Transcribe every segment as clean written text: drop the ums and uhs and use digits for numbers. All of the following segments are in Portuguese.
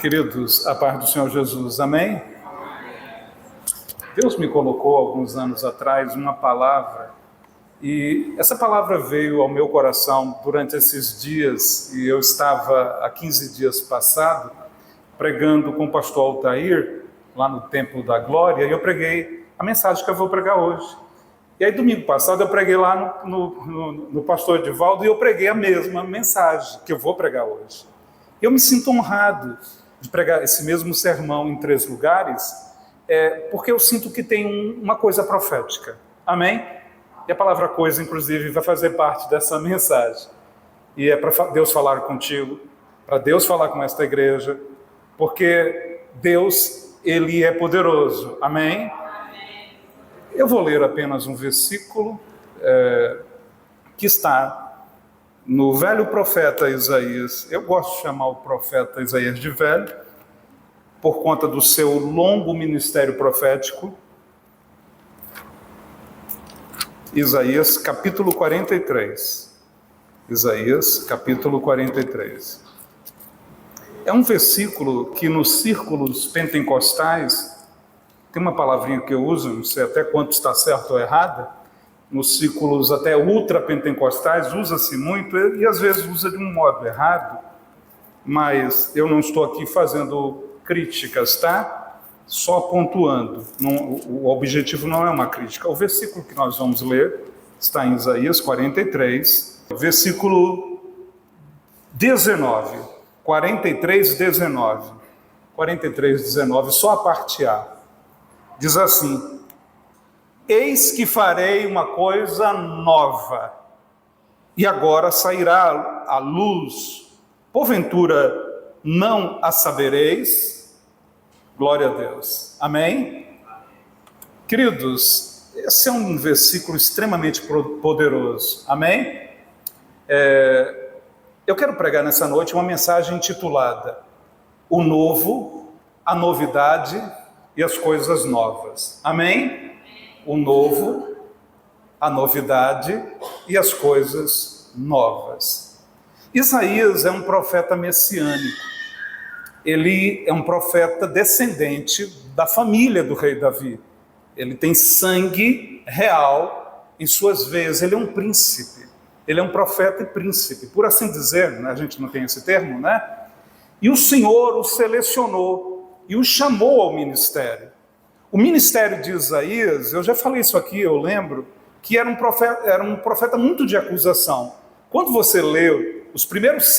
Queridos, a paz do Senhor Jesus, amém? Deus me colocou alguns anos atrás uma palavra, e essa palavra veio ao meu coração durante esses dias, e eu estava há 15 dias passado, pregando com o pastor Altair, lá no Templo da Glória, e eu preguei a mensagem que eu vou pregar hoje. E aí, domingo passado, eu preguei lá no pastor Edivaldo, e eu preguei a mesma mensagem que eu vou pregar hoje. Eu me sinto honrado de pregar esse mesmo sermão em 3 lugares, porque eu sinto que tem uma coisa profética, amém? E a palavra coisa, inclusive, vai fazer parte dessa mensagem. E é para Deus falar contigo, para Deus falar com esta igreja, porque Deus, Ele é poderoso, amém? Eu vou ler apenas um versículo que está no velho profeta Isaías. Eu gosto de chamar o profeta Isaías de velho, por conta do seu longo ministério profético. Isaías capítulo 43. Isaías capítulo 43. É um versículo que nos círculos pentecostais, tem uma palavrinha que eu uso, não sei até quanto está certo ou errada, nos círculos até ultrapentecostais usa-se muito, e às vezes usa de um modo errado, mas eu não estou aqui fazendo críticas, tá? Só pontuando. O objetivo não é uma crítica. O versículo que nós vamos ler está em Isaías 43, versículo 19. 43, 19. 43, 19, só a parte A. Diz assim: eis que farei uma coisa nova, e agora sairá a luz, porventura não a sabereis? Glória a Deus, amém? Queridos, esse é um versículo extremamente poderoso, amém? Eu quero pregar nessa noite uma mensagem intitulada O Novo, a Novidade e as Coisas Novas, amém? O novo, a novidade e as coisas novas. Isaías é um profeta messiânico. Ele é um profeta descendente da família do rei Davi. Ele tem sangue real em suas veias. Ele é um príncipe. Ele é um profeta e príncipe, por assim dizer, né? A gente não tem esse termo, né? E o Senhor o selecionou e o chamou ao ministério. O ministério de Isaías, eu já falei isso aqui, eu lembro, que era um profeta muito de acusação. Quando você lê os primeiros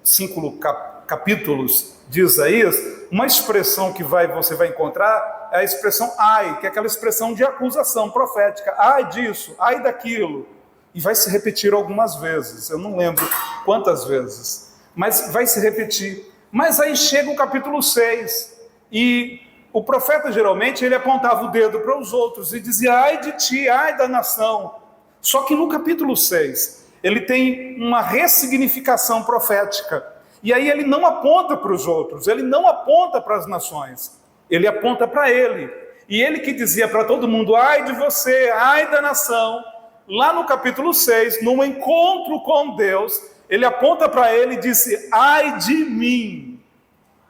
cinco capítulos de Isaías, uma expressão que você vai encontrar é a expressão ai, que é aquela expressão de acusação profética. Ai disso, ai daquilo. E vai se repetir algumas vezes, eu não lembro quantas vezes, mas vai se repetir. Mas aí chega o capítulo 6, e o profeta geralmente ele apontava o dedo para os outros e dizia, ai de ti, ai da nação. Só que no capítulo 6, ele tem uma ressignificação profética. E aí ele não aponta para os outros, ele não aponta para as nações, ele aponta para ele. E ele que dizia para todo mundo, ai de você, ai da nação, lá no capítulo 6, num encontro com Deus, ele aponta para ele e disse, ai de mim.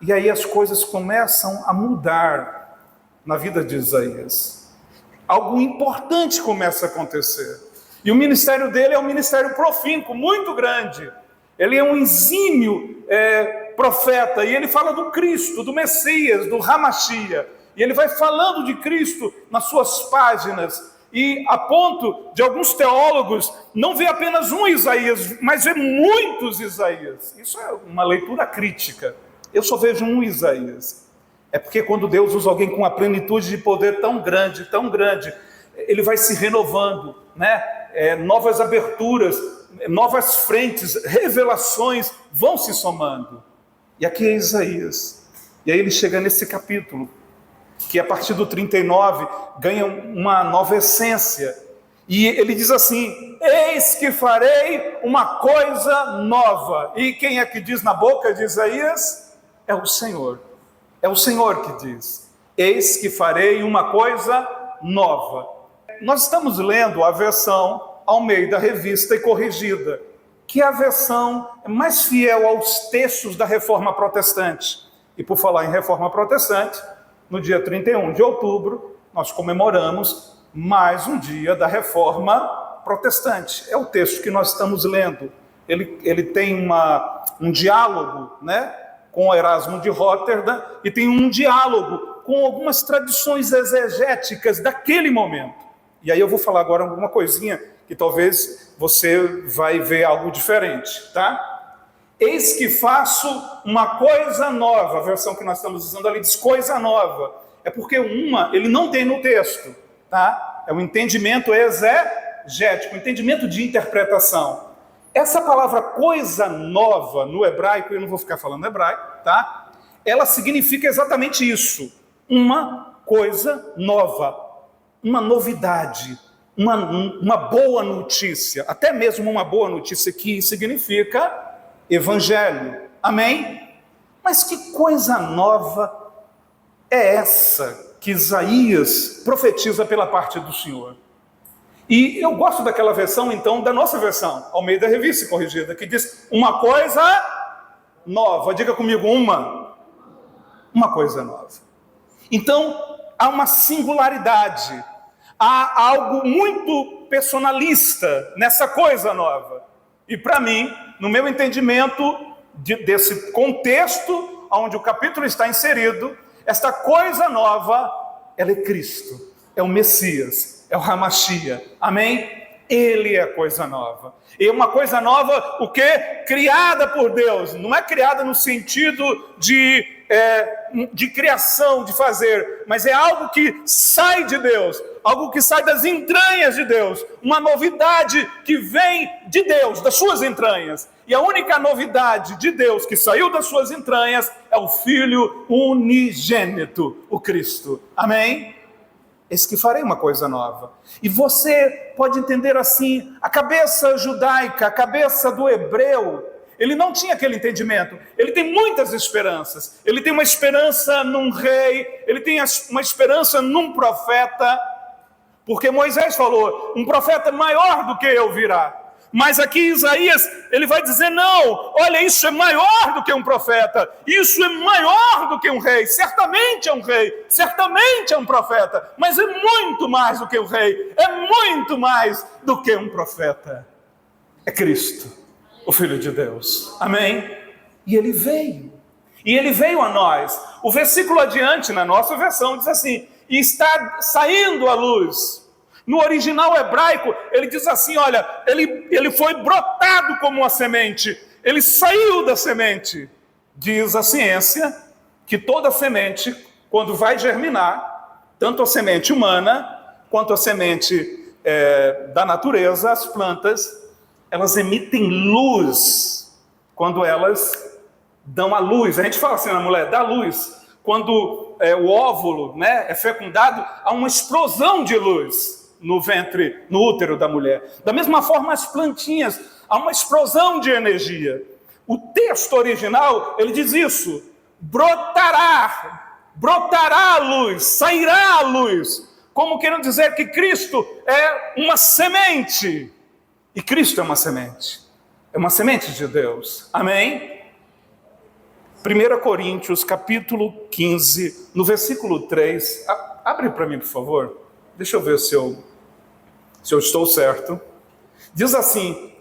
E aí as coisas começam a mudar na vida de Isaías. Algo importante começa a acontecer. E o ministério dele é um ministério profínico, muito grande. Ele é um exímio profeta, e ele fala do Cristo, do Messias, do Hamashia. E ele vai falando de Cristo nas suas páginas, e a ponto de alguns teólogos não ver apenas um Isaías, mas ver muitos Isaías. Isso é uma leitura crítica. Eu só vejo um Isaías. É porque quando Deus usa alguém com uma plenitude de poder tão grande, ele vai se renovando, né? Novas aberturas, novas frentes, revelações vão se somando. E aqui é Isaías. E aí ele chega nesse capítulo, que a partir do 39 ganha uma nova essência. E ele diz assim, eis que farei uma coisa nova. E quem é que diz na boca de Isaías? É o Senhor. É o Senhor que diz, eis que farei uma coisa nova. Nós estamos lendo a versão Almeida Revista e Corrigida, que é a versão mais fiel aos textos da Reforma Protestante. E por falar em reforma protestante, no dia 31 de outubro, nós comemoramos mais um dia da reforma protestante. É o texto que nós estamos lendo. Ele tem um diálogo, né, com Erasmo de Roterdã, e tem um diálogo com algumas tradições exegéticas daquele momento. E aí eu vou falar agora alguma coisinha que talvez você vai ver algo diferente, tá? Eis que faço uma coisa nova. A versão que nós estamos usando ali diz coisa nova. É porque ele não tem no texto, tá? É um entendimento exegético, um entendimento de interpretação. Essa palavra coisa nova no hebraico, eu não vou ficar falando hebraico, tá? Ela significa exatamente isso. Uma coisa nova, uma novidade, uma boa notícia, até mesmo uma boa notícia que significa evangelho. Amém? Mas que coisa nova é essa que Isaías profetiza pela parte do Senhor? E eu gosto daquela versão, então, da nossa versão, Almeida Revista Corrigida, que diz uma coisa nova. Diga comigo, uma coisa nova. Então, há uma singularidade, há algo muito personalista nessa coisa nova. E para mim, no meu entendimento desse contexto onde o capítulo está inserido, esta coisa nova, ela é Cristo, é o Messias, é o Hamashia. Amém? Ele é coisa nova. E uma coisa nova, o quê? Criada por Deus. Não é criada no sentido de criação, de fazer, mas é algo que sai de Deus, algo que sai das entranhas de Deus, uma novidade que vem de Deus, das suas entranhas. E a única novidade de Deus que saiu das suas entranhas é o Filho unigênito, o Cristo. Amém? Eis que farei uma coisa nova. E você pode entender assim, a cabeça judaica, a cabeça do hebreu, ele não tinha aquele entendimento. Ele tem muitas esperanças. Ele tem uma esperança num rei, ele tem uma esperança num profeta, porque Moisés falou, um profeta maior do que eu virá. Mas aqui Isaías, ele vai dizer, não, olha, isso é maior do que um profeta, isso é maior do que um rei, certamente é um rei, certamente é um profeta, mas é muito mais do que um rei, é muito mais do que um profeta. É Cristo, o Filho de Deus. Amém? E ele veio a nós. O versículo adiante, na nossa versão, diz assim, e está saindo a luz. No original hebraico, ele diz assim, olha, ele foi brotado como uma semente, ele saiu da semente. Diz a ciência que toda semente, quando vai germinar, tanto a semente humana, quanto a semente da natureza, as plantas, elas emitem luz quando elas dão a luz. A gente fala assim, a mulher dá luz. Quando o óvulo, né, é fecundado, há uma explosão de luz no ventre, no útero da mulher. Da mesma forma, as plantinhas, há uma explosão de energia. O texto original, ele diz isso, brotará a luz, sairá a luz, como querendo dizer que Cristo é uma semente, e Cristo é uma semente de Deus. Amém? 1 Coríntios, capítulo 15, no versículo 3, abre para mim, por favor, deixa eu ver se eu estou certo. Diz assim,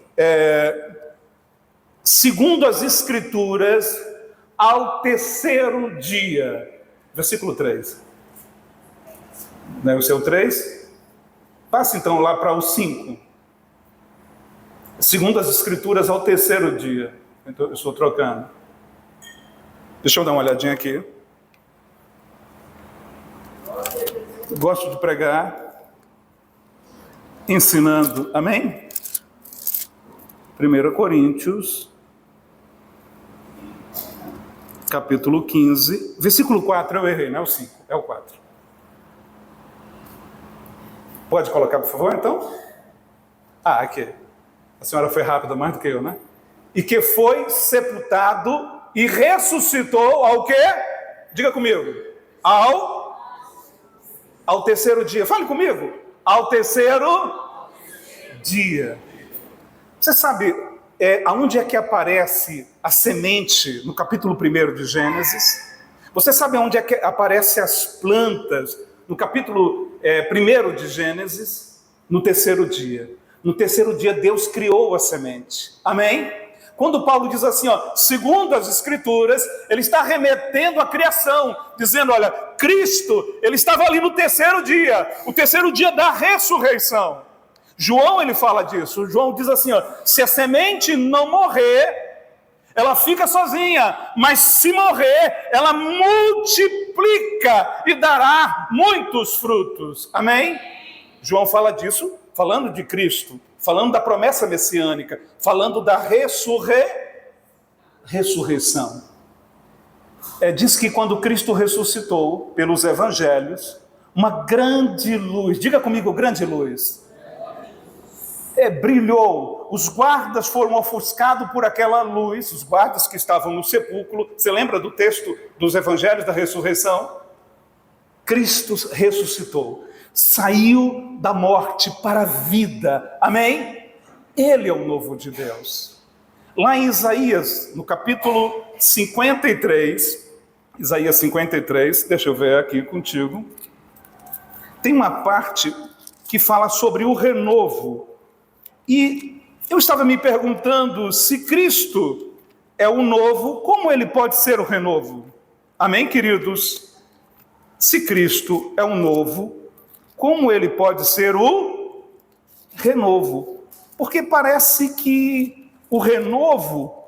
segundo as Escrituras, ao terceiro dia. Versículo 3. Não é o seu 3? Passe então lá para o 5. Segundo as Escrituras, ao terceiro dia. Então, eu estou trocando. Deixa eu dar uma olhadinha aqui. Gosto de pregar ensinando, amém? 1 Coríntios, capítulo 15, versículo 4, eu errei, não é o 5, é o 4. Pode colocar, por favor, então? Aqui. A senhora foi rápida mais do que eu, né? E que foi sepultado e ressuscitou ao quê? Diga comigo. Ao terceiro dia. Fale comigo. Ao terceiro dia. Você sabe aonde é que aparece a semente no capítulo 1 de Gênesis? Você sabe onde é que aparecem as plantas? No capítulo 1 de Gênesis, no terceiro dia. No terceiro dia Deus criou a semente. Amém? Quando Paulo diz assim, segundo as Escrituras, ele está remetendo à criação, dizendo, olha, Cristo, ele estava ali no terceiro dia, o terceiro dia da ressurreição. João, ele fala disso. João diz assim, se a semente não morrer, ela fica sozinha, mas se morrer, ela multiplica e dará muitos frutos. Amém? João fala disso, falando de Cristo, falando da promessa messiânica, falando da ressurreição. Diz que quando Cristo ressuscitou, pelos evangelhos, uma grande luz, diga comigo, grande luz, brilhou. Os guardas foram ofuscados por aquela luz, os guardas que estavam no sepulcro. Você lembra do texto dos evangelhos da ressurreição? Cristo ressuscitou, saiu da morte para a vida. Amém? Ele é o novo de Deus. Lá em Isaías, no capítulo 53, Isaías 53, deixa eu ver aqui contigo, tem uma parte que fala sobre o renovo. E eu estava me perguntando, se Cristo é o novo, como ele pode ser o renovo? Amém, queridos? Se Cristo é o novo, como ele pode ser o renovo? Porque parece que o renovo,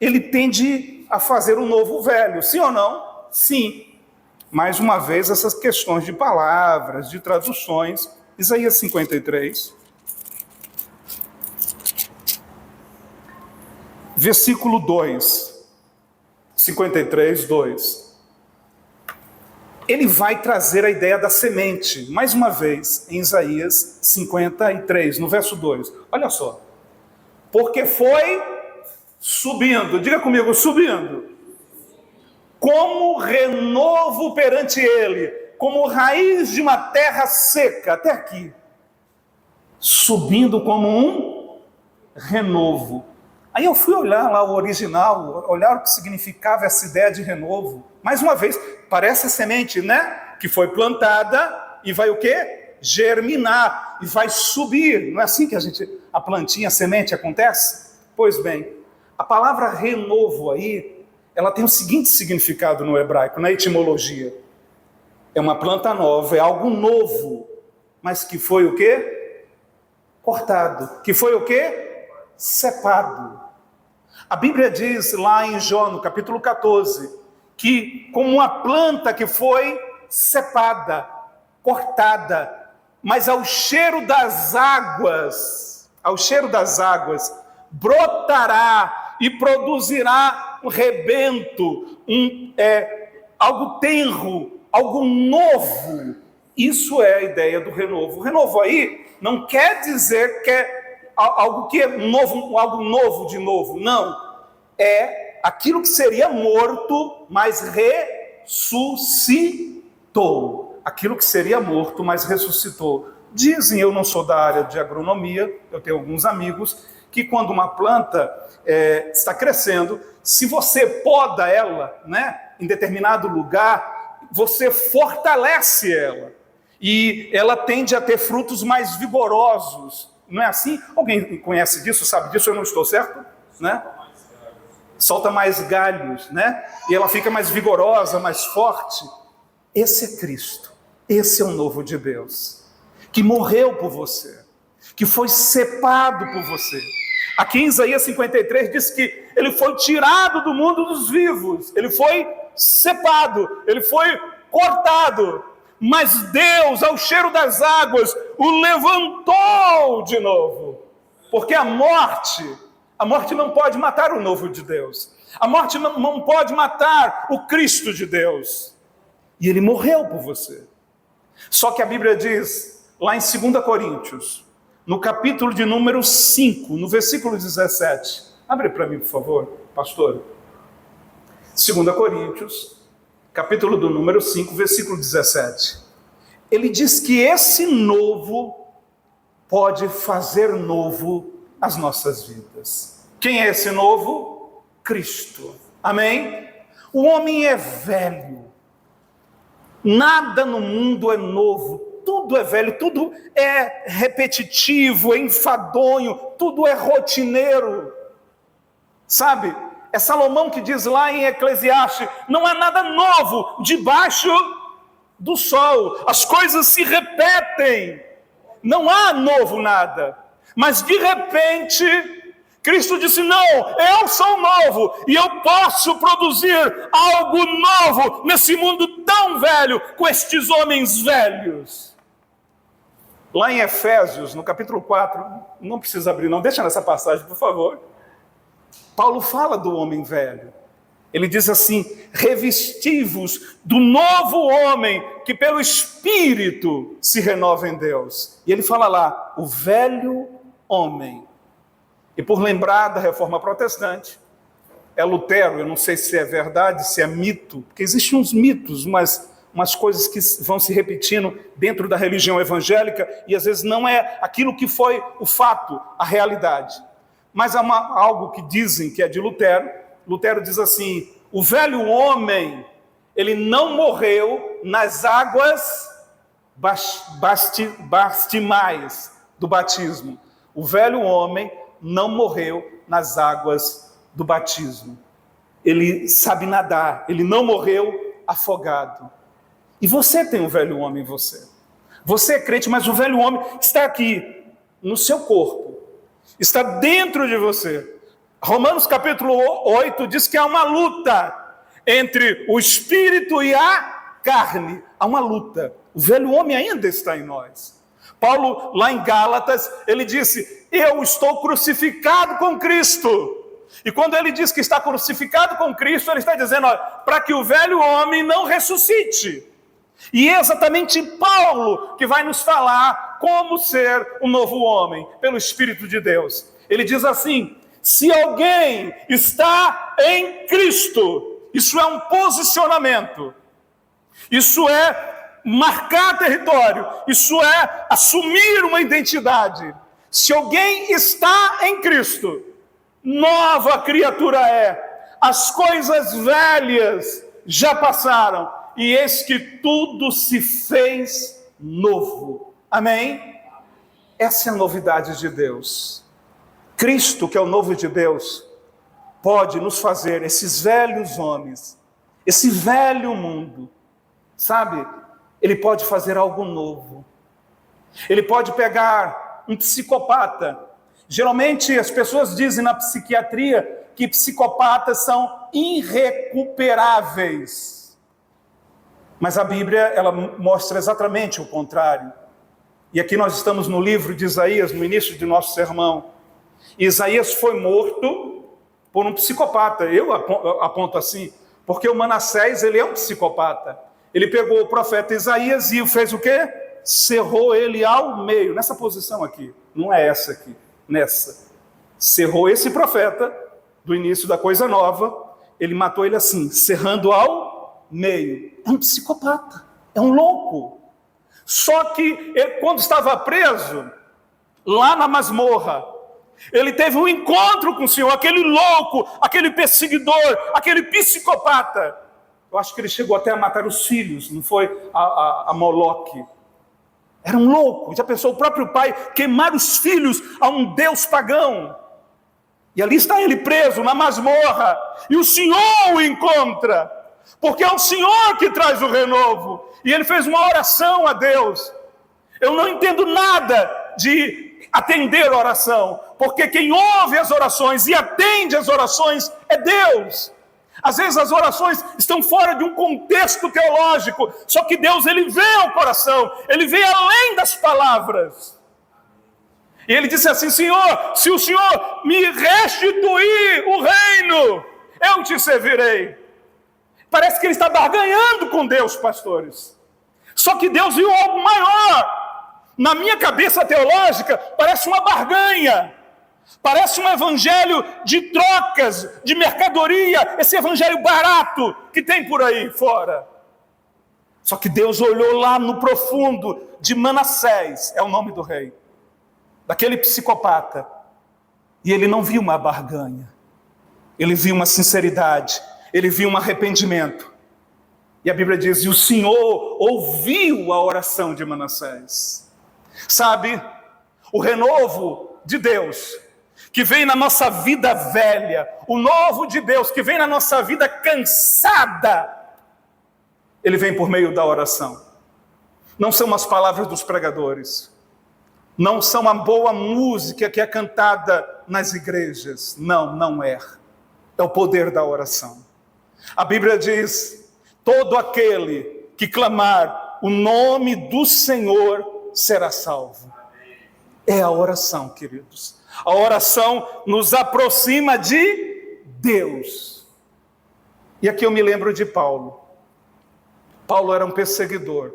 ele tende a fazer o novo velho, sim ou não? Sim. Mais uma vez, essas questões de palavras, de traduções. Isaías 53, versículo 2, 53, 2. Ele vai trazer a ideia da semente, mais uma vez, em Isaías 53, no verso 2. Olha só. Porque foi subindo, diga comigo, subindo, como renovo perante ele, como raiz de uma terra seca, até aqui, subindo como um renovo. Aí eu fui olhar lá o original, olhar o que significava essa ideia de renovo. Mais uma vez, parece a semente, né? Que foi plantada e vai o quê? Germinar e vai subir. Não é assim que a plantinha, a semente acontece? Pois bem, a palavra renovo aí, ela tem o seguinte significado no hebraico, na etimologia. É uma planta nova, é algo novo, mas que foi o quê? Cortado. Que foi o quê? Cepado. A Bíblia diz lá em Jó, no capítulo 14, que como uma planta que foi cepada, cortada, mas ao cheiro das águas, brotará e produzirá um rebento, algo tenro, algo novo. Isso é a ideia do renovo. O renovo aí não quer dizer que é algo que é novo, algo novo de novo. Não. É aquilo que seria morto, mas ressuscitou. Aquilo que seria morto, mas ressuscitou. Dizem, eu não sou da área de agronomia, eu tenho alguns amigos, que quando uma planta está crescendo, se você poda ela, né, em determinado lugar, você fortalece ela. E ela tende a ter frutos mais vigorosos. Não é assim? Alguém conhece disso, sabe disso? Eu não estou certo? Né? Solta mais galhos, né? E ela fica mais vigorosa, mais forte. Esse é Cristo. Esse é o novo de Deus. Que morreu por você. Que foi cepado por você. Aqui em Isaías 53 diz que ele foi tirado do mundo dos vivos. Ele foi cepado. Ele foi cortado. Mas Deus, ao cheiro das águas, o levantou de novo. Porque a morte não pode matar o novo de Deus. A morte não pode matar o Cristo de Deus. E ele morreu por você. Só que a Bíblia diz, lá em 2 Coríntios, no capítulo de número 5, no versículo 17. Abre para mim, por favor, pastor. 2 Coríntios, capítulo do número 5, versículo 17. Ele diz que esse novo pode fazer novo as nossas vidas. Quem é esse novo? Cristo. Amém? O homem é velho. Nada no mundo é novo. Tudo é velho, tudo é repetitivo, é enfadonho, tudo é rotineiro. Sabe? É Salomão que diz lá em Eclesiastes: não há nada novo debaixo do sol. As coisas se repetem. Não há novo nada. Mas de repente, Cristo disse: não, eu sou novo e eu posso produzir algo novo nesse mundo tão velho, com estes homens velhos. Lá em Efésios, no capítulo 4, não precisa abrir não, deixa nessa passagem, por favor. Paulo fala do homem velho. Ele diz assim: revestivos do novo homem, que pelo Espírito se renova em Deus. E ele fala lá, o velho homem. E por lembrar da Reforma Protestante, é Lutero, eu não sei se é verdade, se é mito, porque existem uns mitos, umas coisas que vão se repetindo dentro da religião evangélica, e às vezes não é aquilo que foi o fato, a realidade. Mas há algo que dizem que é de Lutero. Lutero diz assim: o velho homem, ele não morreu nas águas bastimais do batismo. O velho homem não morreu nas águas do batismo. Ele sabe nadar, ele não morreu afogado. E você tem um velho homem em você. Você é crente, mas o velho homem está aqui, no seu corpo. Está dentro de você. Romanos capítulo 8 diz que há uma luta entre o espírito e a carne. Há uma luta. O velho homem ainda está em nós. Paulo, lá em Gálatas, ele disse: eu estou crucificado com Cristo. E quando ele diz que está crucificado com Cristo, ele está dizendo, para que o velho homem não ressuscite. E é exatamente Paulo que vai nos falar como ser um novo homem, pelo Espírito de Deus. Ele diz assim: se alguém está em Cristo, isso é um posicionamento, isso é marcar território, isso é assumir uma identidade. Se alguém está em Cristo, nova criatura é. As coisas velhas já passaram, e eis que tudo se fez novo. Amém? Essa é a novidade de Deus. Cristo, que é o novo de Deus, pode nos fazer esses velhos homens, esse velho mundo, sabe? Ele pode fazer algo novo. Ele pode pegar um psicopata. Geralmente as pessoas dizem na psiquiatria que psicopatas são irrecuperáveis. Mas a Bíblia, ela mostra exatamente o contrário. E aqui nós estamos no livro de Isaías, no início de nosso sermão. Isaías foi morto por um psicopata. Eu aponto assim, porque o Manassés, ele é um psicopata. Ele pegou o profeta Isaías e fez o quê? Cerrou ele ao meio, nessa posição aqui. Não é essa aqui, nessa. Cerrou esse profeta do início da coisa nova. Ele matou ele assim, cerrando ao meio. É um psicopata, é um louco. Só que ele, quando estava preso, lá na masmorra, ele teve um encontro com o Senhor, aquele louco, aquele perseguidor, aquele psicopata. Eu acho que ele chegou até a matar os filhos, não foi a Moloque. Era um louco. Já pensou o próprio pai queimar os filhos a um deus pagão? E ali está ele preso na masmorra, e o Senhor o encontra, porque é o Senhor que traz o renovo. E ele fez uma oração a Deus. Eu não entendo nada de atender oração, porque quem ouve as orações e atende as orações é Deus. Às vezes as orações estão fora de um contexto teológico, só que Deus, ele vê ao coração, ele vê além das palavras. E ele disse assim: Senhor, se o Senhor me restituir o reino, eu te servirei. Parece que ele está barganhando com Deus, pastores. Só que Deus viu algo maior. Na minha cabeça teológica, parece uma barganha. Parece um evangelho de trocas, de mercadoria, esse evangelho barato que tem por aí fora. Só que Deus olhou lá no profundo de Manassés, é o nome do rei, daquele psicopata, e ele não viu uma barganha, ele viu uma sinceridade. ele viu um arrependimento. E a Bíblia diz, e o Senhor ouviu a oração de Manassés. Sabe, o renovo de Deus, que vem na nossa vida velha, o novo de Deus, que vem na nossa vida cansada, ele vem por meio da oração. Não são as palavras dos pregadores, não são a boa música que é cantada nas igrejas, não é. É o poder da oração. A Bíblia diz, todo aquele que clamar o nome do Senhor será salvo. É a oração, queridos. A oração nos aproxima de Deus. E aqui eu me lembro de Paulo. Paulo era um perseguidor.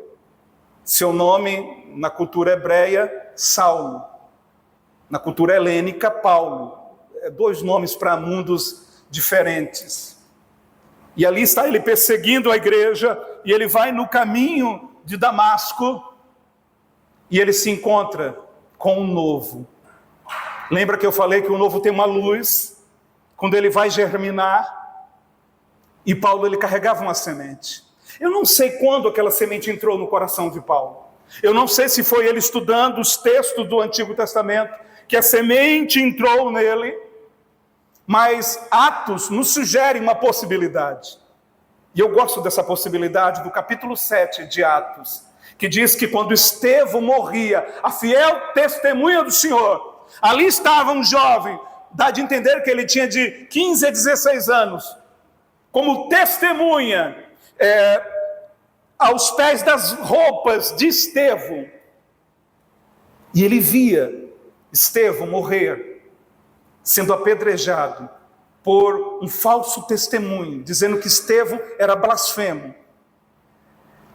Seu nome na cultura hebreia, Saulo. Na cultura helênica, Paulo. Dois nomes para mundos diferentes. E ali está ele perseguindo a igreja, e ele vai no caminho de Damasco, e ele se encontra com um novo. Lembra que eu falei que o novo tem uma luz, quando ele vai germinar, e Paulo ele carregava uma semente. Eu não sei quando aquela semente entrou no coração de Paulo. Eu não sei se foi ele estudando os textos do Antigo Testamento, que a semente entrou nele, mas Atos nos sugere uma possibilidade. E eu gosto dessa possibilidade do capítulo 7 de Atos, que diz que quando Estevão morria, a fiel testemunha do Senhor, ali estava um jovem, dá de entender que ele tinha de 15 a 16 anos, como testemunha, aos pés das roupas de Estevão. E ele via Estevão morrer, sendo apedrejado por um falso testemunho, dizendo que Estevão era blasfemo.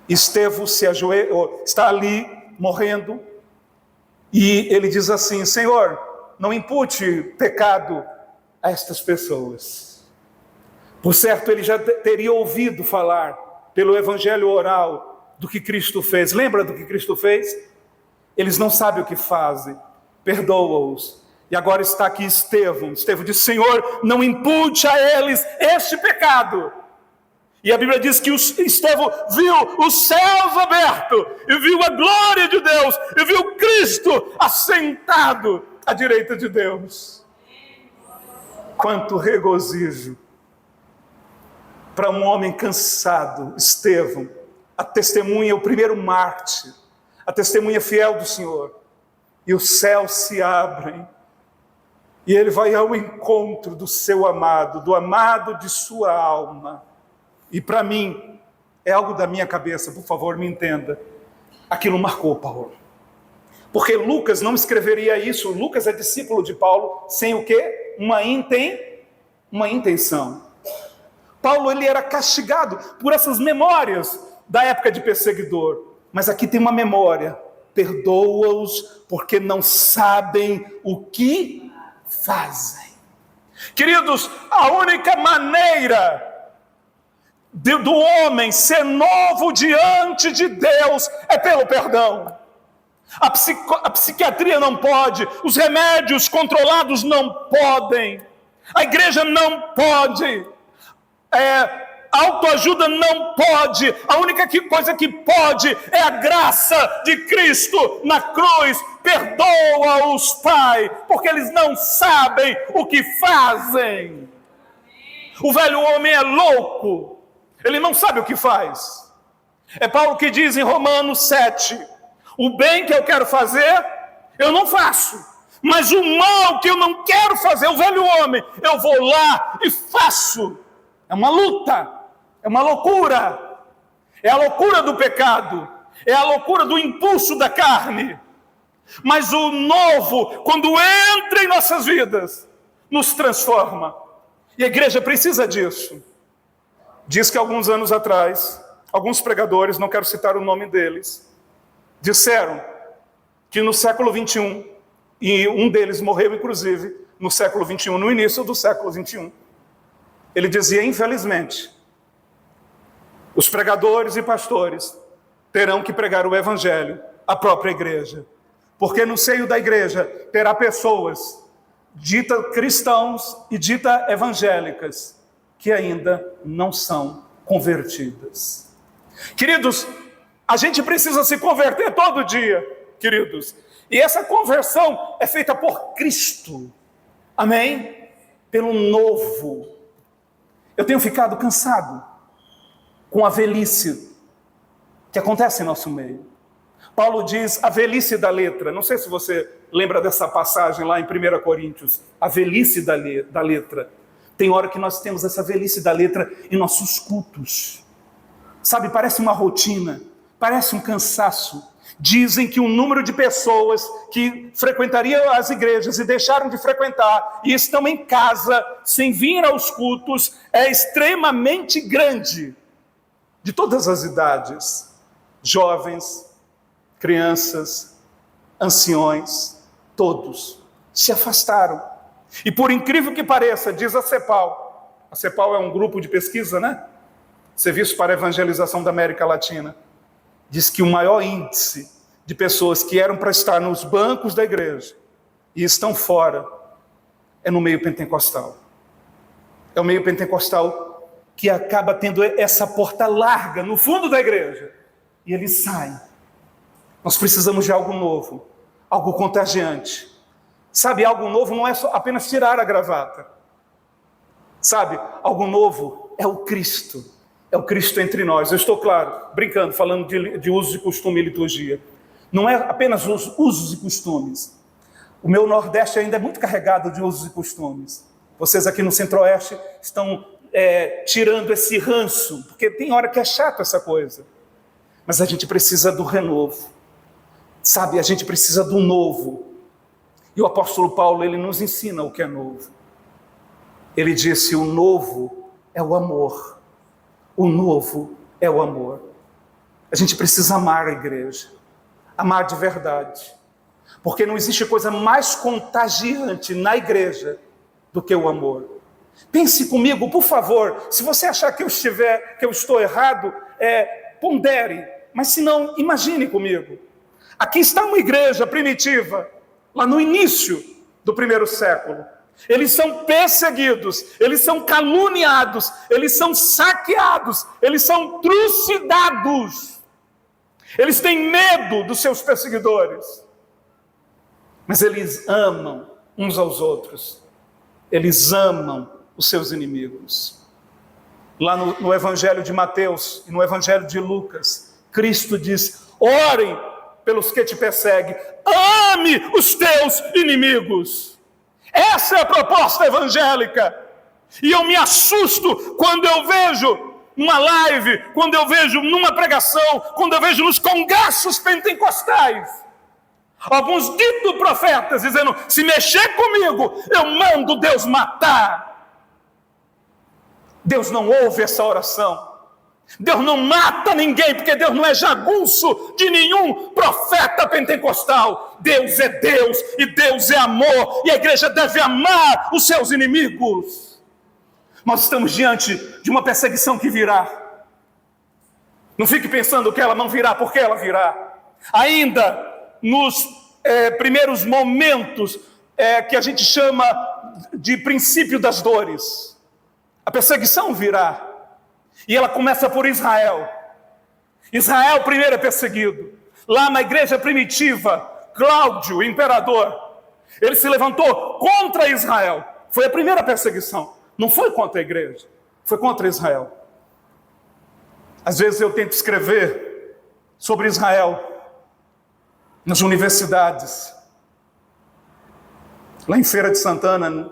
Estevão se ajoelha, está ali morrendo, e ele diz assim: Senhor, não impute pecado a estas pessoas. Por certo, ele já teria ouvido falar pelo evangelho oral do que Cristo fez. Lembra do que Cristo fez? Eles não sabem o que fazem, perdoa-os. E agora está aqui Estevão diz: Senhor, não impute a eles este pecado. E a Bíblia diz que Estevão viu os céus abertos, e viu a glória de Deus, e viu Cristo assentado à direita de Deus. Quanto regozijo para um homem cansado, Estevão, a testemunha, o primeiro mártir, a testemunha fiel do Senhor. E os céus se abrem, e ele vai ao encontro do seu amado, do amado de sua alma. E para mim, é algo da minha cabeça, por favor, me entenda. Aquilo marcou Paulo. Porque Lucas não escreveria isso. Lucas é discípulo de Paulo sem o quê? Uma intenção. Paulo, ele era castigado por essas memórias da época de perseguidor. Mas aqui tem uma memória. Perdoa-os porque não sabem o que fazem. Queridos, a única maneira do homem ser novo diante de Deus é pelo perdão. A psiquiatria não pode, os remédios controlados não podem, a igreja não pode, a autoajuda não pode. A única coisa que pode é a graça de Cristo na cruz. Perdoa-os, Pai, porque eles não sabem o que fazem. O velho homem é louco, ele não sabe o que faz. É Paulo que diz em Romanos 7, o bem que eu quero fazer, eu não faço, mas o mal que eu não quero fazer, o velho homem, eu vou lá e faço. É uma luta, é uma loucura, é a loucura do pecado, é a loucura do impulso da carne. Mas o novo, quando entra em nossas vidas, nos transforma. E a igreja precisa disso. Diz que alguns anos atrás, alguns pregadores, não quero citar o nome deles, disseram que no século 21, e um deles morreu inclusive no século 21, no início do século 21, ele dizia: infelizmente, os pregadores e pastores terão que pregar o evangelho à própria igreja, porque no seio da igreja terá pessoas dita cristãos e dita evangélicas, que ainda não são convertidas. Queridos, a gente precisa se converter todo dia, queridos. E essa conversão é feita por Cristo. Amém? Pelo novo. Eu tenho ficado cansado com a velhice que acontece em nosso meio. Paulo diz a velhice da letra. Não sei se você lembra dessa passagem lá em 1 Coríntios. A velhice da letra. Tem hora que nós temos essa velhice da letra em nossos cultos. Sabe, parece uma rotina, parece um cansaço. Dizem que o número de pessoas que frequentariam as igrejas e deixaram de frequentar e estão em casa sem vir aos cultos é extremamente grande. De todas as idades, jovens, crianças, anciões, todos se afastaram. E por incrível que pareça, diz a CEPAL é um grupo de pesquisa, né? Serviço para a Evangelização da América Latina. Diz que o maior índice de pessoas que eram para estar nos bancos da igreja e estão fora é no meio pentecostal. É o meio pentecostal que acaba tendo essa porta larga no fundo da igreja. E eles saem. Nós precisamos de algo novo, algo contagiante. Sabe, algo novo não é só apenas tirar a gravata. Sabe, algo novo é o Cristo. É o Cristo entre nós. Eu estou, claro, brincando, falando de usos e costume e liturgia. Não é apenas os usos e costumes. O meu Nordeste ainda é muito carregado de usos e costumes. Vocês aqui no Centro-Oeste estão tirando esse ranço, porque tem hora que é chato essa coisa. Mas a gente precisa do renovo. Sabe, a gente precisa do novo. E o apóstolo Paulo, ele nos ensina o que é novo. Ele disse, o novo é o amor. O novo é o amor. A gente precisa amar a igreja. Amar de verdade. Porque não existe coisa mais contagiante na igreja do que o amor. Pense comigo, por favor. Se você achar que eu estou errado, pondere. Mas se não, imagine comigo. Aqui está uma igreja primitiva, lá no início do 1º século. Eles são perseguidos, eles são caluniados, eles são saqueados, eles são trucidados. Eles têm medo dos seus perseguidores. Mas eles amam uns aos outros. Eles amam os seus inimigos. Lá no Evangelho de Mateus e no Evangelho de Lucas, Cristo diz, orem pelos que te perseguem, ame os teus inimigos. Essa é a proposta evangélica. E eu me assusto quando eu vejo numa live, quando eu vejo numa pregação, quando eu vejo nos congressos pentecostais, alguns ditos profetas dizendo, se mexer comigo, eu mando Deus matar. Deus não ouve essa oração. Deus não mata ninguém, porque Deus não é jagunço de nenhum profeta pentecostal. Deus é Deus, e Deus é amor, e a igreja deve amar os seus inimigos. Nós estamos diante de uma perseguição que virá. Não fique pensando que ela não virá, porque ela virá. Ainda nos primeiros momentos que a gente chama de princípio das dores, a perseguição virá. E ela começa por Israel. Israel primeiro é perseguido. Lá na igreja primitiva, Cláudio, o imperador, ele se levantou contra Israel. Foi a primeira perseguição. Não foi contra a igreja, foi contra Israel. Às vezes eu tento escrever sobre Israel nas universidades. Lá em Feira de Santana,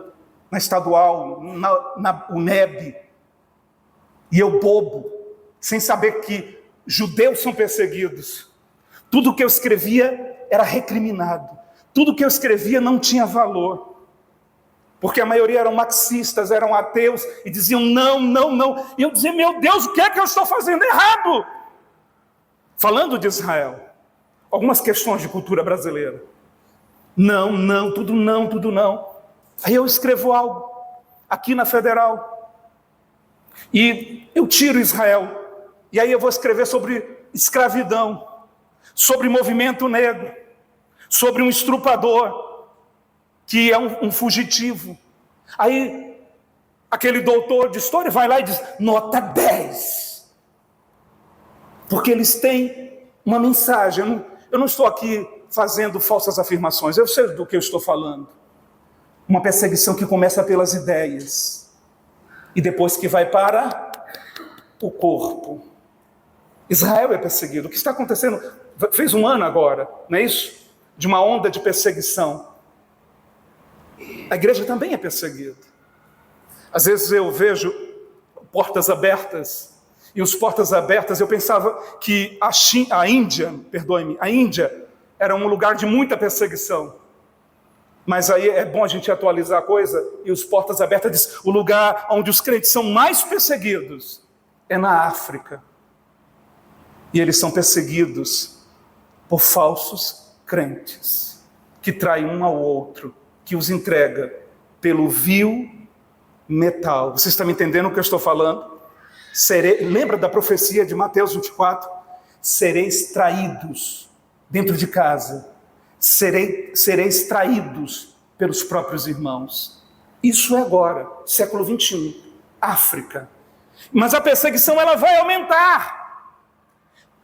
na Estadual, na UNEB. E eu bobo, sem saber que judeus são perseguidos. Tudo que eu escrevia era recriminado. Tudo que eu escrevia não tinha valor. Porque a maioria eram marxistas, eram ateus, e diziam não, não, não. E eu dizia, meu Deus, o que é que eu estou fazendo errado? Falando de Israel, algumas questões de cultura brasileira. Não, não, tudo não, tudo não. Aí eu escrevo algo, aqui na Federal. E eu tiro Israel, e aí eu vou escrever sobre escravidão, sobre movimento negro, sobre um estrupador, que é um fugitivo. Aí aquele doutor de história vai lá e diz, nota 10. Porque eles têm uma mensagem. Eu não estou aqui fazendo falsas afirmações, eu sei do que eu estou falando. Uma perseguição que começa pelas ideias e depois que vai para o corpo. Israel é perseguido. O que está acontecendo? Fez um ano agora, não é isso? De uma onda de perseguição. A igreja também é perseguida. Às vezes eu vejo portas abertas, e os portas abertas, eu pensava que a Índia era um lugar de muita perseguição. Mas aí é bom a gente atualizar a coisa, e os portas abertas diz, o lugar onde os crentes são mais perseguidos é na África. E eles são perseguidos por falsos crentes, que traem um ao outro, que os entrega pelo vil metal. Você está me entendendo o que eu estou falando? Lembra da profecia de Mateus 24? Sereis traídos dentro de casa. Sereis traídos pelos próprios irmãos. Isso é agora, século 21, África. Mas a perseguição ela vai aumentar.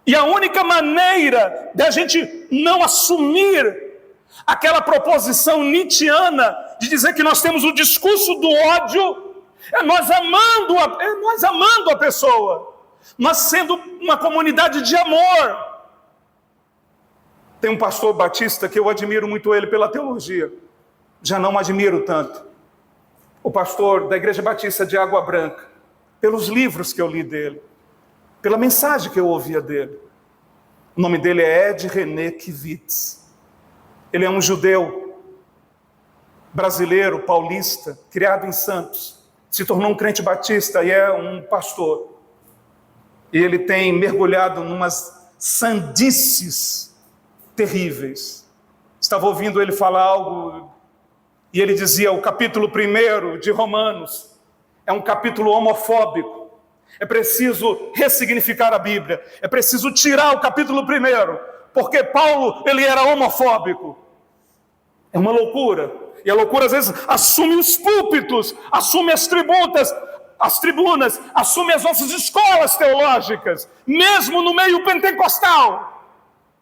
E a única maneira de a gente não assumir aquela proposição nietzschiana de dizer que nós temos o discurso do ódio é nós amando a pessoa, nós sendo uma comunidade de amor. Tem um pastor batista que eu admiro muito ele pela teologia, já não admiro tanto. O pastor da Igreja Batista de Água Branca, pelos livros que eu li dele, pela mensagem que eu ouvia dele. O nome dele é Ed René Kivitz. Ele é um judeu brasileiro, paulista, criado em Santos. Se tornou um crente batista e é um pastor. E ele tem mergulhado numas sandices terríveis. Estava ouvindo ele falar algo e ele dizia, o capítulo 1 de Romanos é um capítulo homofóbico. É preciso ressignificar a Bíblia. É preciso tirar o capítulo 1, porque Paulo, ele era homofóbico. É uma loucura. E a loucura, às vezes, assume os púlpitos, assume as tribunas, assume as nossas escolas teológicas, mesmo no meio pentecostal.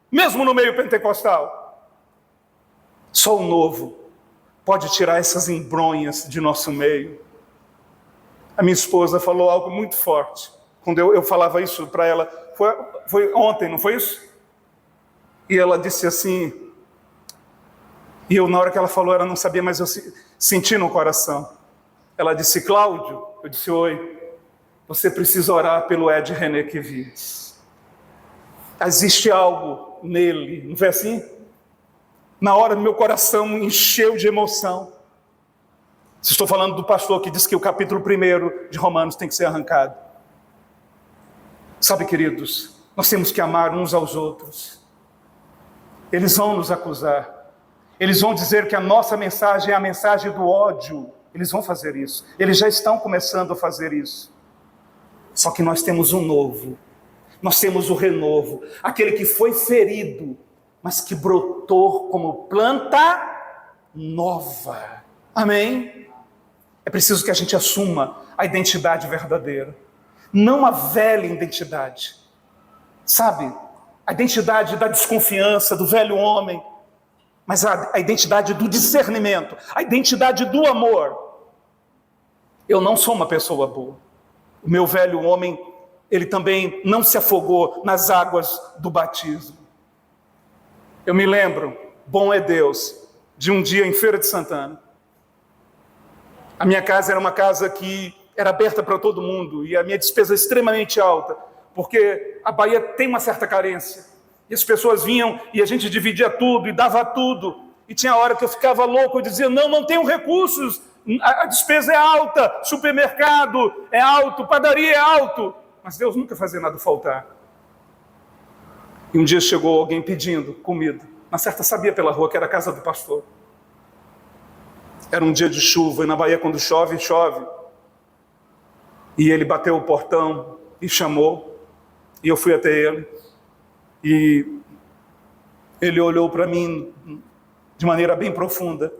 Mesmo no meio pentecostal. Só o novo pode tirar essas embronhas de nosso meio. A minha esposa falou algo muito forte. Quando eu falava isso para ela, foi ontem, não foi isso? E ela disse assim, e eu na hora que ela falou, ela não sabia, mas eu senti no coração. Ela disse, Cláudio, eu disse, oi, você precisa orar pelo Ed René Kivitz. Existe algo nele, não foi assim? Na hora meu coração encheu de emoção. Estou falando do pastor que diz que o capítulo 1 de Romanos tem que ser arrancado. Sabe, queridos, nós temos que amar uns aos outros. Eles vão nos acusar. Eles vão dizer que a nossa mensagem é a mensagem do ódio. Eles vão fazer isso. Eles já estão começando a fazer isso. Só que nós temos um novo. Nós temos o renovo. Aquele que foi ferido, mas que brotou como planta nova. Amém? É preciso que a gente assuma a identidade verdadeira. Não a velha identidade. Sabe? A identidade da desconfiança, do velho homem. Mas a identidade do discernimento. A identidade do amor. Eu não sou uma pessoa boa. O meu velho homem, ele também não se afogou nas águas do batismo. Eu me lembro, bom é Deus, de um dia em Feira de Santana. A minha casa era uma casa que era aberta para todo mundo e a minha despesa é extremamente alta, porque a Bahia tem uma certa carência. E as pessoas vinham e a gente dividia tudo e dava tudo. E tinha hora que eu ficava louco, eu dizia, não tenho recursos, a despesa é alta, supermercado é alto, padaria é alto. Mas Deus nunca fazia nada faltar. E um dia chegou alguém pedindo comida. Na certa sabia pela rua que era a casa do pastor. Era um dia de chuva, e na Bahia quando chove, chove. E ele bateu o portão e chamou, e eu fui até ele. E ele olhou para mim de maneira bem profunda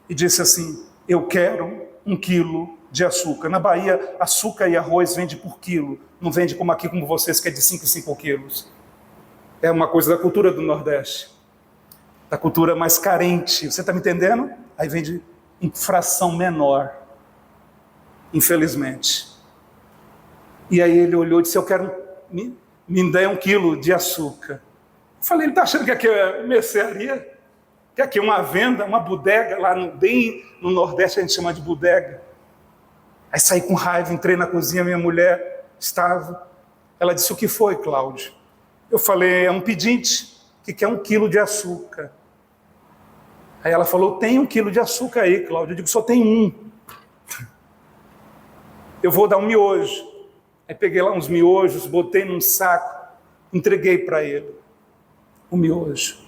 e disse assim, eu quero 1 quilo de açúcar. Na Bahia, açúcar e arroz vende por quilo. Não vende como aqui, como vocês, que é de 5 em 5 quilos. É uma coisa da cultura do Nordeste. Da cultura mais carente. Você está me entendendo? Aí vende em fração menor. Infelizmente. E aí ele olhou e disse, eu quero, me dê 1 quilo de açúcar. Eu falei, ele está achando que aqui é mercearia? Que aqui é uma venda, uma bodega, lá bem no Nordeste a gente chama de bodega. Aí saí com raiva, entrei na cozinha, minha mulher estava. Ela disse, o que foi, Cláudio? Eu falei, é um pedinte que quer 1 quilo de açúcar. Aí ela falou, tem 1 quilo de açúcar aí, Cláudio. Eu digo, só tem 1. Eu vou dar um miojo. Aí peguei lá uns miojos, botei num saco, entreguei para ele o miojo.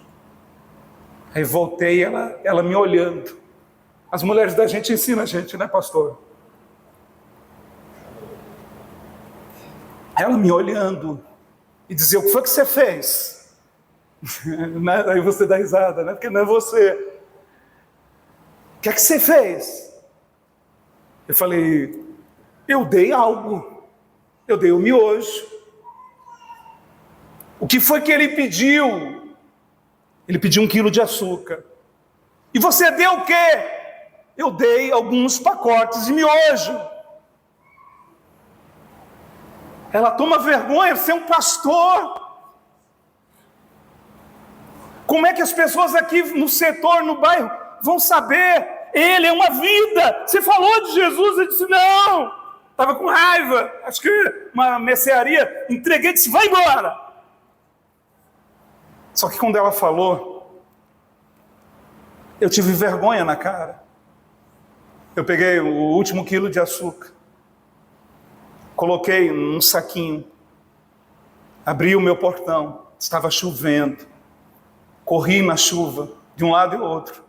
Aí voltei, ela me olhando. As mulheres da gente ensinam a gente, né, pastor? Ela me olhando e dizia, o que foi que você fez? Aí você dá risada, né? Porque não é você. O que é que você fez? Eu falei, eu dei algo. Eu dei o miojo. O que foi que ele pediu? Ele pediu 1 quilo de açúcar. E você deu o quê? Eu dei alguns pacotes de miojo. Ela toma vergonha de ser um pastor. Como é que as pessoas aqui no setor, no bairro, vão saber? Ele é uma vida. Você falou de Jesus, eu disse, não. Estava com raiva. Acho que uma mercearia. Entreguei e disse, vai embora. Só que quando ela falou, eu tive vergonha na cara. Eu peguei o último quilo de açúcar, coloquei num saquinho, abri o meu portão, estava chovendo, corri na chuva, de um lado e outro,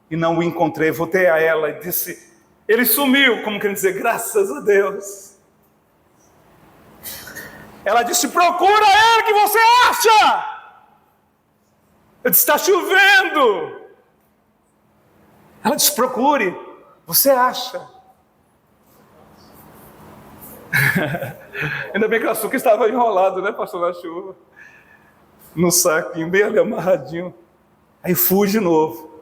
e não o encontrei. Voltei a ela e disse, ele sumiu, como querendo dizer, graças a Deus. Ela disse, procura ele que você acha. Eu disse, está chovendo. Ela disse, procure, você acha. Ainda bem que o açúcar estava enrolado, né, pastor, na chuva. No saquinho, bem ali amarradinho. Aí fui de novo.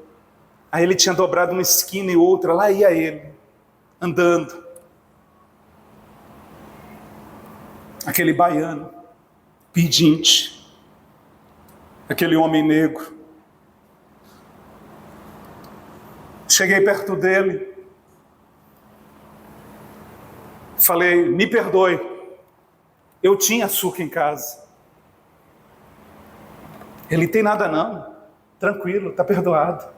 Aí ele tinha dobrado uma esquina e outra, lá ia ele, andando. Aquele baiano, pedinte. Aquele homem negro. Cheguei perto dele. Falei, me perdoe. Eu tinha açúcar em casa. Ele tem nada não. Tranquilo, está perdoado.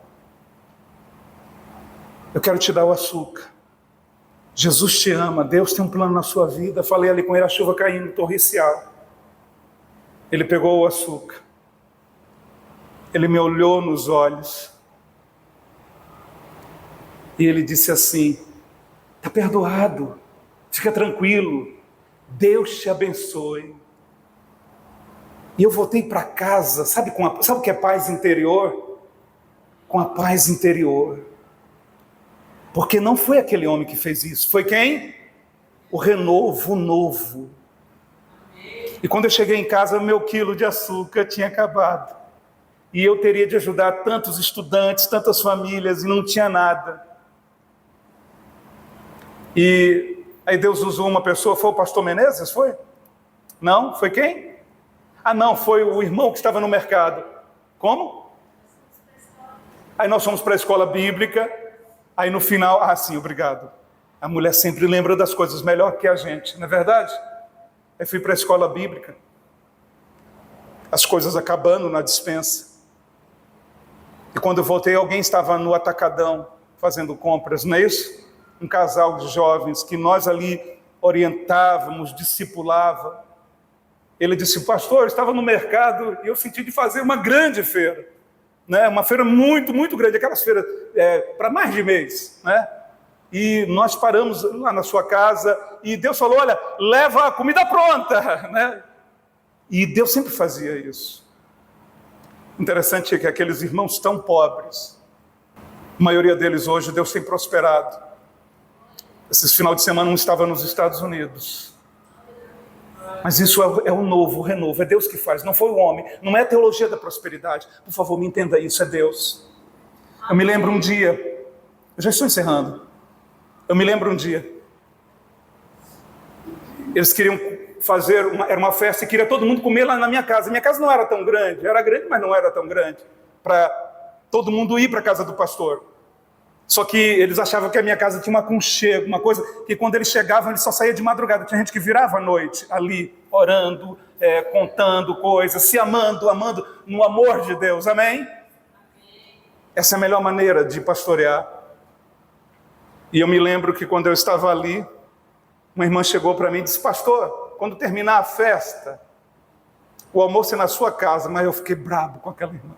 Eu quero te dar o açúcar. Jesus te ama, Deus tem um plano na sua vida. Falei ali com ele, a chuva caindo, torrencial. Ele pegou o açúcar. Ele me olhou nos olhos. E ele disse assim, está perdoado, fica tranquilo, Deus te abençoe. E eu voltei para casa, sabe o que é paz interior? Com a paz interior. Porque não foi aquele homem que fez isso, foi quem? O renovo novo. E quando eu cheguei em casa, meu quilo de açúcar tinha acabado. E eu teria de ajudar tantos estudantes, tantas famílias, e não tinha nada. E aí Deus usou uma pessoa, foi o pastor Menezes, foi? Não? Foi quem? Ah não, foi o irmão que estava no mercado. Como? Aí nós fomos para a escola bíblica, aí no final, sim, obrigado. A mulher sempre lembra das coisas melhor que a gente, não é verdade? Aí fui para a escola bíblica, as coisas acabando na despensa. E quando eu voltei, alguém estava no atacadão fazendo compras, não é isso? Um casal de jovens que nós ali orientávamos, discipulava. Ele disse, pastor, eu estava no mercado e eu senti de fazer uma grande feira, né? Uma feira muito, muito grande, aquelas feiras para mais de mês, né? E nós paramos lá na sua casa e Deus falou, olha, leva a comida pronta, né? E Deus sempre fazia isso. Interessante é que aqueles irmãos tão pobres, a maioria deles hoje, Deus tem prosperado. Esse final de semana um estava nos Estados Unidos. Mas isso é o novo, o renovo. É Deus que faz, não foi o homem. Não é a teologia da prosperidade. Por favor, me entenda isso, é Deus. Eu me lembro um dia, eu já estou encerrando. Eu me lembro um dia, eles queriam fazer, era uma festa e queria todo mundo comer lá na minha casa. Minha casa não era tão grande, era grande, mas não era tão grande, para todo mundo ir para a casa do pastor. Só que eles achavam que a minha casa tinha um aconchego, uma coisa que quando eles chegavam, eles só saíam de madrugada. Tinha gente que virava à noite ali, orando, contando coisas, se amando no amor de Deus, amém? Essa é a melhor maneira de pastorear. E eu me lembro que quando eu estava ali, uma irmã chegou para mim e disse: pastor, quando terminar a festa, o almoço é na sua casa. Mas eu fiquei bravo com aquela irmã.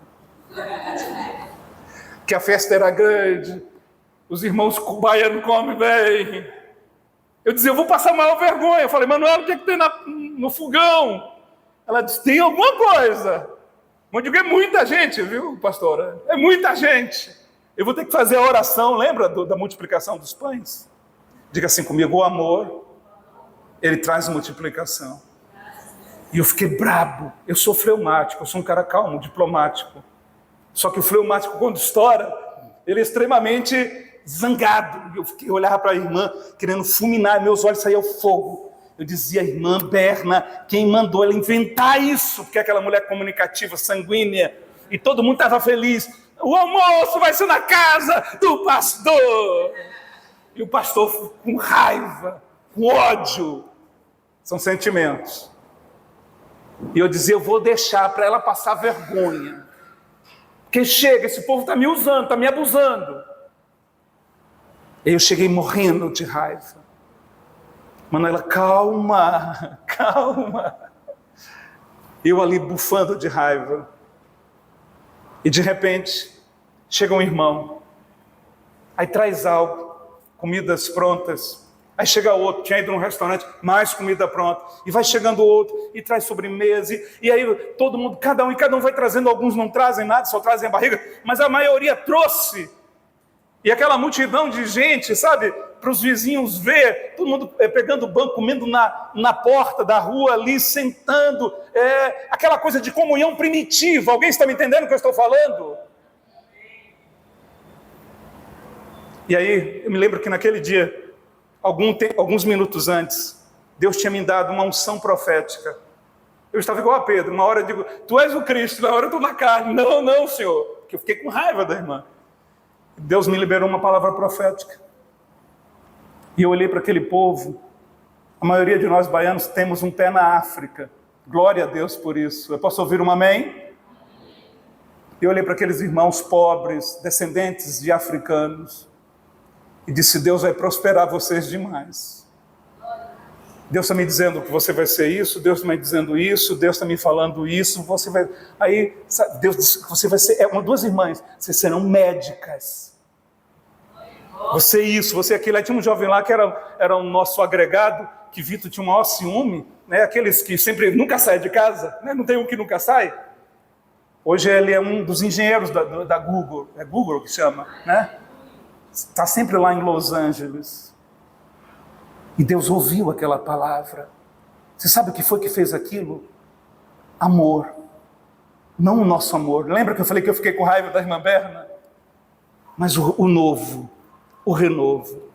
Que a festa era grande, os irmãos baianos comem bem. Eu dizia: eu vou passar maior vergonha. Eu falei: Manuela, o que é que tem no fogão? Ela disse: tem alguma coisa. Mas eu digo: é muita gente, viu, pastora? É muita gente. Eu vou ter que fazer a oração, lembra da multiplicação dos pães? Diga assim comigo: o amor, ele traz multiplicação. E eu fiquei brabo. Eu sou fleumático, eu sou um cara calmo, diplomático. Só que o fleumático, quando estoura, ele é extremamente zangado. Eu olhava para a irmã, querendo fulminar, meus olhos saíam fogo. Eu dizia: irmã Berna, quem mandou ela inventar isso? Porque aquela mulher comunicativa, sanguínea, e todo mundo estava feliz. O almoço vai ser na casa do pastor. E o pastor com raiva, com ódio. São sentimentos. E eu dizia: eu vou deixar para ela passar vergonha. Porque chega, esse povo está me usando, está me abusando. E eu cheguei morrendo de raiva. Manuela, calma, calma. Eu ali bufando de raiva. E de repente, chega um irmão. Aí traz algo, comidas prontas. Aí chega outro, tinha ido num restaurante, mais comida pronta. E vai chegando outro, e traz sobremesa. E aí todo mundo, cada um vai trazendo. Alguns não trazem nada, só trazem a barriga. Mas a maioria trouxe. E aquela multidão de gente, sabe, para os vizinhos ver, todo mundo pegando banco, comendo na porta da rua ali, sentando. Aquela coisa de comunhão primitiva. Alguém está me entendendo o que eu estou falando? E aí, eu me lembro que naquele dia, alguns minutos antes, Deus tinha me dado uma unção profética. Eu estava igual a Pedro, uma hora eu digo: tu és o Cristo, na hora eu estou na carne. Não, não, Senhor, porque eu fiquei com raiva da irmã. Deus me liberou uma palavra profética. E eu olhei para aquele povo. A maioria de nós baianos temos um pé na África. Glória a Deus por isso. Eu posso ouvir um amém? E eu olhei para aqueles irmãos pobres, descendentes de africanos, e disse: Deus vai prosperar vocês demais. Deus está me dizendo que você vai ser isso, Deus está me dizendo isso, Deus está me falando isso, você vai... Aí, Deus disse que você vai ser... duas irmãs, vocês serão médicas. Você isso, você aquilo. Aí tinha um jovem lá que era o nosso agregado, que Vitor tinha o maior ciúme, né? Aqueles que sempre, nunca saem de casa, né? Não tem um que nunca sai. Hoje ele é um dos engenheiros da Google, é Google que chama, né? Está sempre lá em Los Angeles. E Deus ouviu aquela palavra. Você sabe o que foi que fez aquilo? Amor. Não o nosso amor. Lembra que eu falei que eu fiquei com raiva da irmã Berna? Mas o novo, o renovo.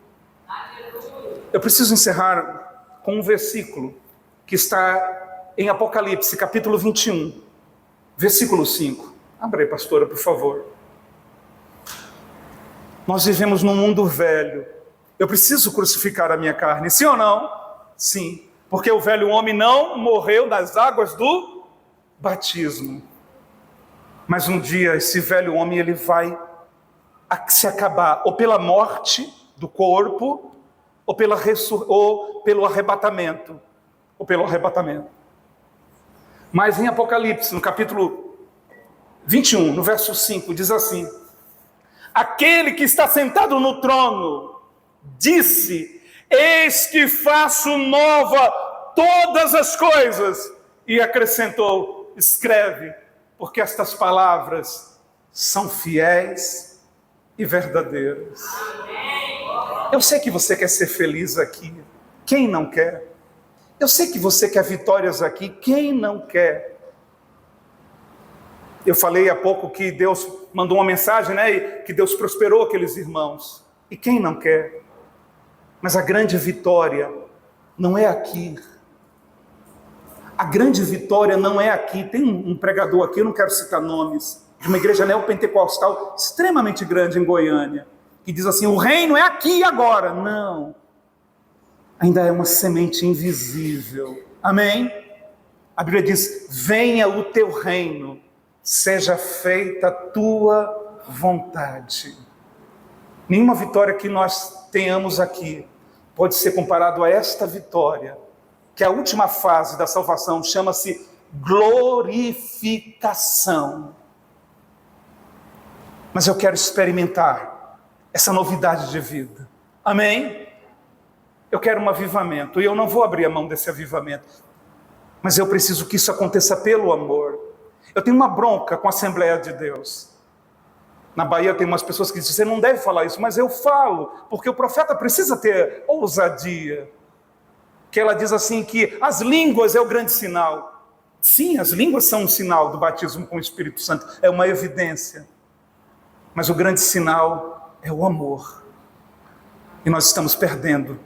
Eu preciso encerrar com um versículo que está em Apocalipse, capítulo 21, versículo 5. Abre aí, pastora, por favor. Nós vivemos num mundo velho. Eu preciso crucificar a minha carne, sim ou não? Sim, porque o velho homem não morreu nas águas do batismo. Mas um dia esse velho homem ele vai se acabar ou pela morte do corpo, ou pelo arrebatamento, Mas em Apocalipse, no capítulo 21, no verso 5, diz assim: aquele que está sentado no trono disse: eis que faço nova todas as coisas. E acrescentou: escreve, porque estas palavras são fiéis e verdadeiras. Eu sei que você quer ser feliz aqui. Quem não quer? Eu sei que você quer vitórias aqui. Quem não quer? Eu falei há pouco que Deus mandou uma mensagem, né? Que Deus prosperou aqueles irmãos. E quem não quer? Mas a grande vitória não é aqui. A grande vitória não é aqui. Tem um pregador aqui, eu não quero citar nomes, de uma igreja neopentecostal extremamente grande em Goiânia, que diz assim: o reino é aqui e agora. Não. Ainda é uma semente invisível. Amém? A Bíblia diz: venha o teu reino, seja feita a tua vontade. Nenhuma vitória que nós tenhamos aqui pode ser comparado a esta vitória, que a última fase da salvação chama-se glorificação. Mas eu quero experimentar essa novidade de vida. Amém? Eu quero um avivamento, e eu não vou abrir a mão desse avivamento, mas eu preciso que isso aconteça pelo amor. Eu tenho uma bronca com a Assembleia de Deus. Na Bahia tem umas pessoas que dizem: você não deve falar isso, mas eu falo, porque o profeta precisa ter ousadia. Que ela diz assim que as línguas é o grande sinal. Sim, as línguas são um sinal do batismo com o Espírito Santo, é uma evidência. Mas o grande sinal é o amor. E nós estamos perdendo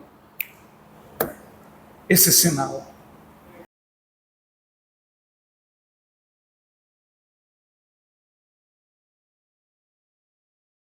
esse sinal.